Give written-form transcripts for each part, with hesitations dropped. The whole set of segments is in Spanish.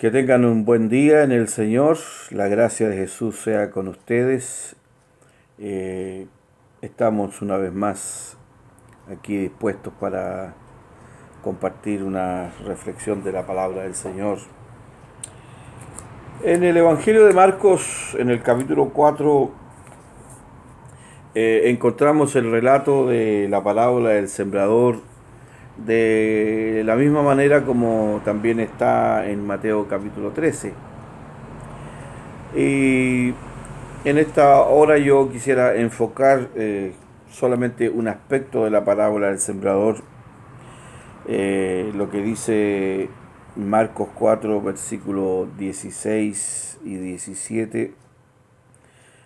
Que tengan un buen día en el Señor. La gracia de Jesús sea con ustedes. Estamos una vez más aquí dispuestos para compartir una reflexión de la palabra del Señor. En el Evangelio de Marcos, en el capítulo 4, encontramos el relato de la parábola del sembrador, de la misma manera como también está en Mateo capítulo 13. Y en esta hora yo quisiera enfocar solamente un aspecto de la parábola del sembrador, lo que dice Marcos 4, versículos 16 y 17,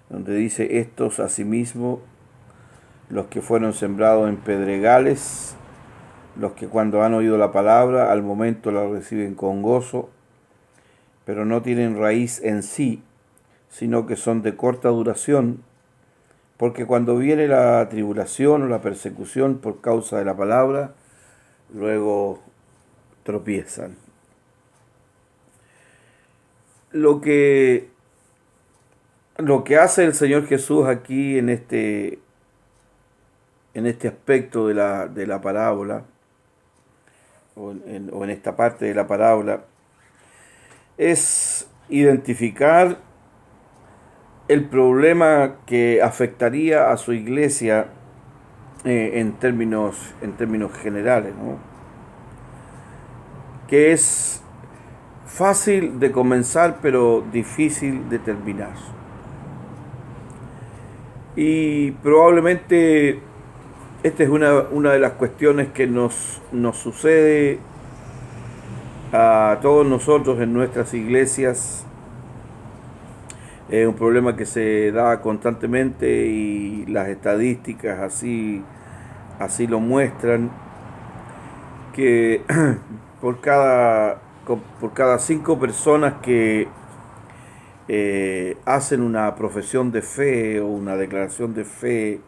donde dice: estos asimismo, los que fueron sembrados en pedregales, los que cuando han oído la palabra, al momento la reciben con gozo, pero no tienen raíz en sí, sino que son de corta duración, porque cuando viene la tribulación o la persecución por causa de la palabra, luego tropiezan. Lo que hace el Señor Jesús aquí en este aspecto de la parábola, o en esta parte de la parábola, es identificar el problema que afectaría a su iglesia en términos generales, ¿no? Que es fácil de comenzar pero difícil de terminar. Y probablemente esta es una de las cuestiones que nos sucede a todos nosotros en nuestras iglesias. Es un problema que se da constantemente y las estadísticas así lo muestran, que por cada 5 personas que hacen una profesión de fe o una declaración de fe,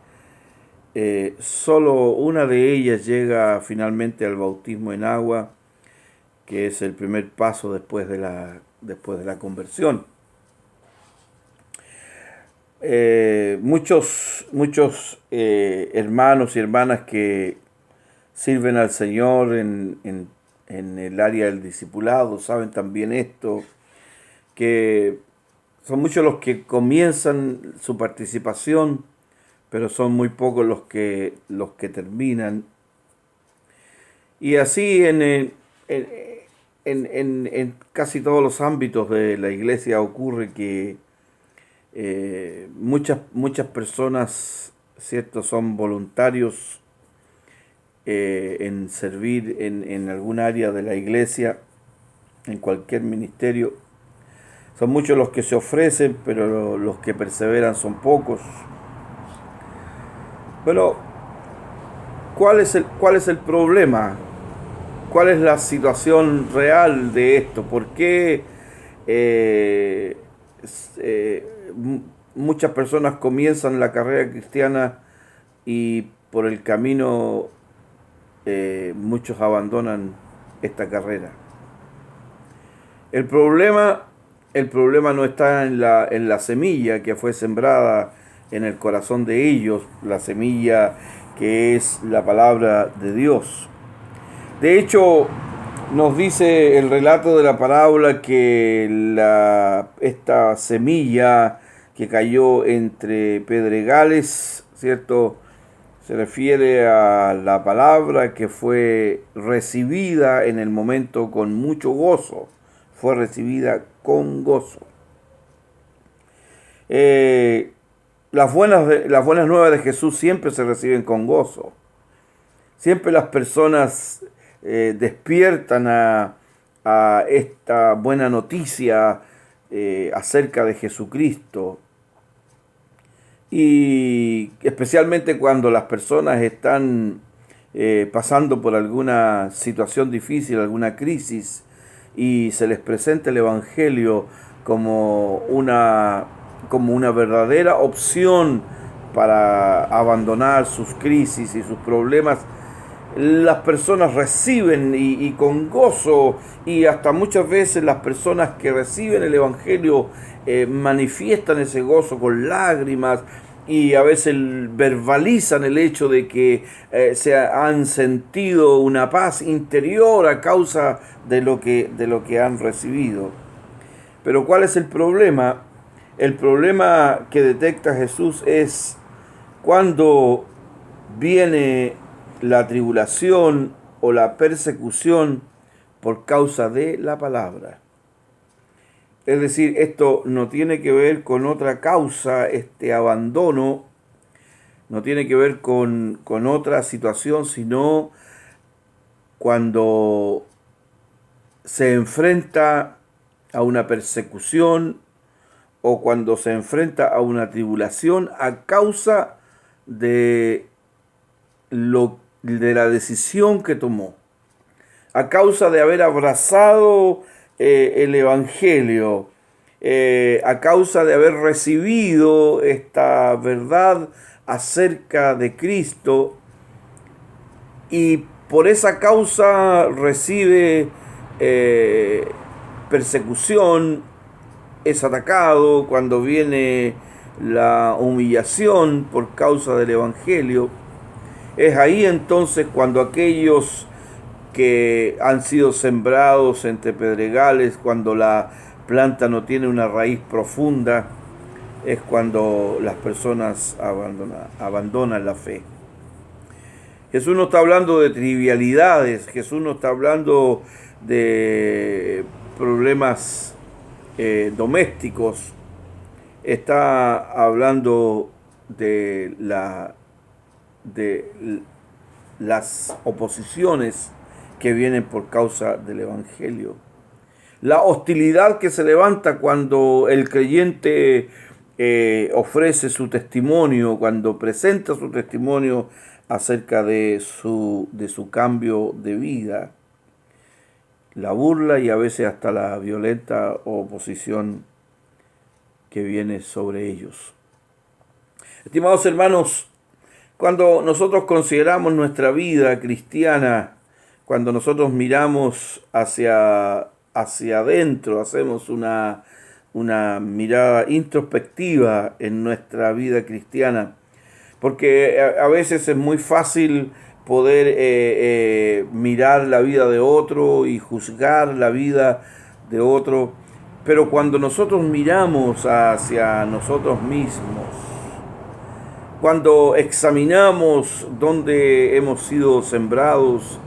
solo una de ellas llega finalmente al bautismo en agua, que es el primer paso después de la conversión. Muchos hermanos y hermanas que sirven al Señor en el área del discipulado saben también esto, que son muchos los que comienzan su participación, pero son muy pocos los que terminan. Y así en casi todos los ámbitos de la iglesia ocurre que muchas personas, ¿cierto?, son voluntarios en servir en algún área de la iglesia, en cualquier ministerio. Son muchos los que se ofrecen, pero los que perseveran son pocos. Pero, ¿cuál es el problema? ¿Cuál es la situación real de esto? ¿Por qué muchas personas comienzan la carrera cristiana y por el camino muchos abandonan esta carrera? El problema no está en la semilla que fue sembrada en el corazón de ellos, la semilla que es la palabra de Dios. De hecho, nos dice el relato de la parábola que esta semilla que cayó entre pedregales, ¿cierto?, se refiere a la palabra que fue recibida en el momento con mucho gozo, fue recibida con gozo. Las buenas nuevas de Jesús siempre se reciben con gozo. Siempre las personas despiertan a esta buena noticia acerca de Jesucristo. Y especialmente cuando las personas están pasando por alguna situación difícil, alguna crisis, y se les presenta el Evangelio como una verdadera opción para abandonar sus crisis y sus problemas, las personas reciben y con gozo, y hasta muchas veces las personas que reciben el Evangelio manifiestan ese gozo con lágrimas, y a veces verbalizan el hecho de que se han sentido una paz interior a causa de lo que han recibido. Pero ¿cuál es el problema? El problema que detecta Jesús es cuando viene la tribulación o la persecución por causa de la palabra. Es decir, esto no tiene que ver con otra causa, este abandono, no tiene que ver con otra situación, sino cuando se enfrenta a una persecución o cuando se enfrenta a una tribulación a causa de la decisión que tomó, a causa de haber abrazado el Evangelio, a causa de haber recibido esta verdad acerca de Cristo, y por esa causa recibe persecución, es atacado, cuando viene la humillación por causa del Evangelio. Es ahí entonces cuando aquellos que han sido sembrados entre pedregales, cuando la planta no tiene una raíz profunda, es cuando las personas abandonan la fe. Jesús no está hablando de trivialidades, Jesús no está hablando de problemas domésticos, está hablando de las oposiciones que vienen por causa del Evangelio. La hostilidad que se levanta cuando el creyente ofrece su testimonio, cuando presenta su testimonio acerca de su cambio de vida. La burla y a veces hasta la violenta oposición que viene sobre ellos. Estimados hermanos, cuando nosotros consideramos nuestra vida cristiana, cuando nosotros miramos hacia adentro, hacemos una mirada introspectiva en nuestra vida cristiana, porque a veces es muy fácil poder mirar la vida de otro y juzgar la vida de otro, pero cuando nosotros miramos hacia nosotros mismos, cuando examinamos dónde hemos sido sembrados,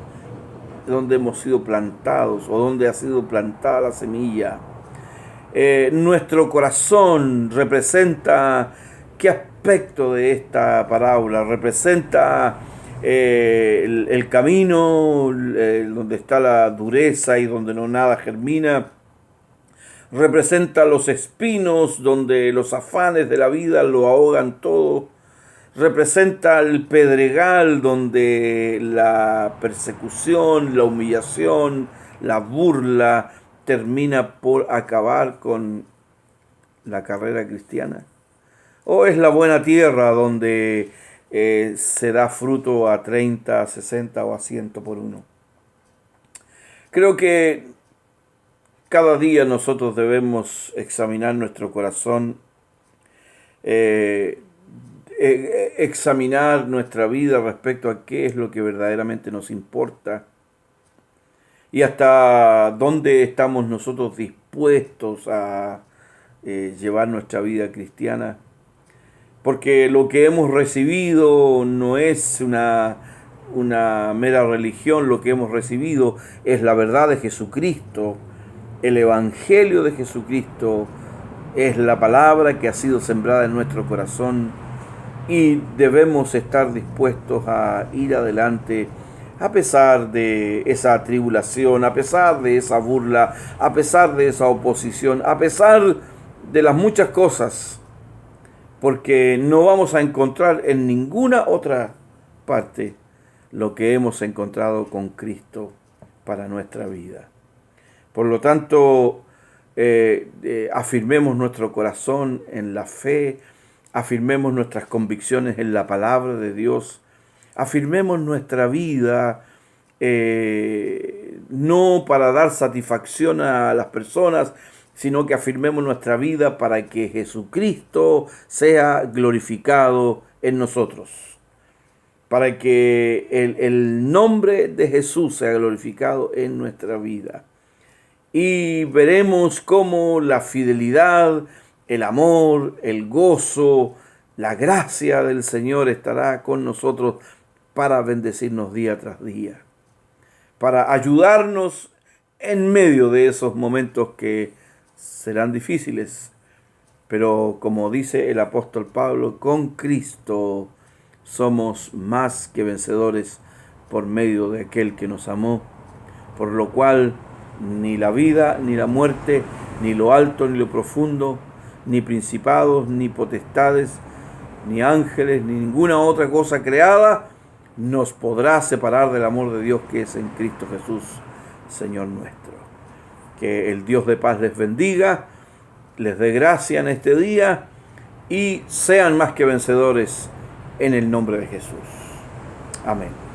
dónde hemos sido plantados o dónde ha sido plantada la semilla, nuestro corazón representa qué aspecto de esta parábola, representa el camino donde está la dureza y donde no nada germina, representa los espinos donde los afanes de la vida lo ahogan todo, representa el pedregal donde la persecución, la humillación, la burla termina por acabar con la carrera cristiana. O es la buena tierra donde se da fruto a 30, a 60 o a 100 por uno. Creo que cada día nosotros debemos examinar nuestro corazón, examinar nuestra vida respecto a qué es lo que verdaderamente nos importa y hasta dónde estamos nosotros dispuestos a llevar nuestra vida cristiana, porque lo que hemos recibido no es una mera religión, lo que hemos recibido es la verdad de Jesucristo, el Evangelio de Jesucristo, es la palabra que ha sido sembrada en nuestro corazón, y debemos estar dispuestos a ir adelante a pesar de esa tribulación, a pesar de esa burla, a pesar de esa oposición, a pesar de las muchas cosas, porque no vamos a encontrar en ninguna otra parte lo que hemos encontrado con Cristo para nuestra vida. Por lo tanto, afirmemos nuestro corazón en la fe, afirmemos nuestras convicciones en la palabra de Dios, Afirmemos nuestra vida, no para dar satisfacción a las personas, sino que afirmemos nuestra vida para que Jesucristo sea glorificado en nosotros, para que el nombre de Jesús sea glorificado en nuestra vida. Y veremos cómo la fidelidad, el amor, el gozo, la gracia del Señor estará con nosotros para bendecirnos día tras día, para ayudarnos en medio de esos momentos que serán difíciles. Pero como dice el apóstol Pablo, con Cristo somos más que vencedores por medio de aquel que nos amó, por lo cual ni la vida, ni la muerte, ni lo alto, ni lo profundo, ni principados, ni potestades, ni ángeles, ni ninguna otra cosa creada nos podrá separar del amor de Dios que es en Cristo Jesús, Señor nuestro. Que el Dios de paz les bendiga, les dé gracia en este día y sean más que vencedores en el nombre de Jesús. Amén.